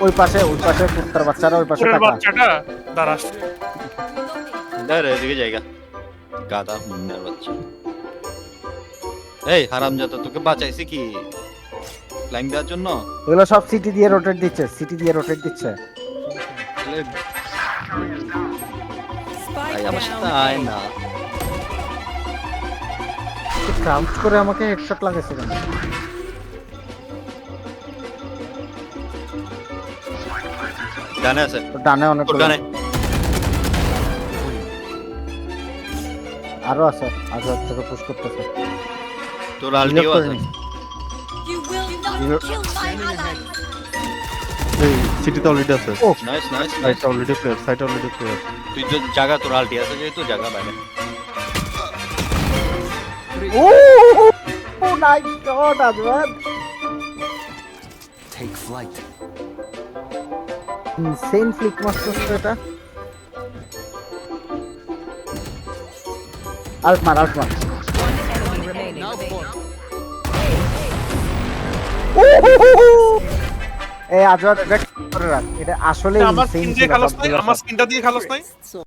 ওই পাশে কুত্তার বাচ্চারা ওই পাশে পুরের টাকা বাচ্চাটা দাঁড়াস। দাঁড়া এদিকে জায়গা গাদা মুন্নার বাচ্চা। এই হারামজাদা তোকে বাঁচাইছি কি ফ্ল্যাং দেওয়ার জন্য? এগুলো সব সিটি দিয়ে রোটেট দিচ্ছে তাহলে ভাই আমার সাথে আয় না। ক্রাউচ করে আমাকে হেডশট লাগাইছে কেন? ডানে আছে তো ডানে অনেক তোর ডানে। আরো আছে আগে থেকে পুশ করতেছে। তোর আলটিও আছে। এই সিটিতে অলরেডি আছে। Nice nice nice. Site already player. তুই যে জায়গা তোর আলটি আছে যেহেতু জায়গা বাইরে। ও nice shot Azwad. Take flight. Insane flick master এটা। আল্ট মার এই আজওয়াদ এটা করে রাখ। এটা আসলে আমার ইনসেন স্কিন দিয়ে খালাস নাই, আমার স্কিনটা দিয়ে খালাস নাই।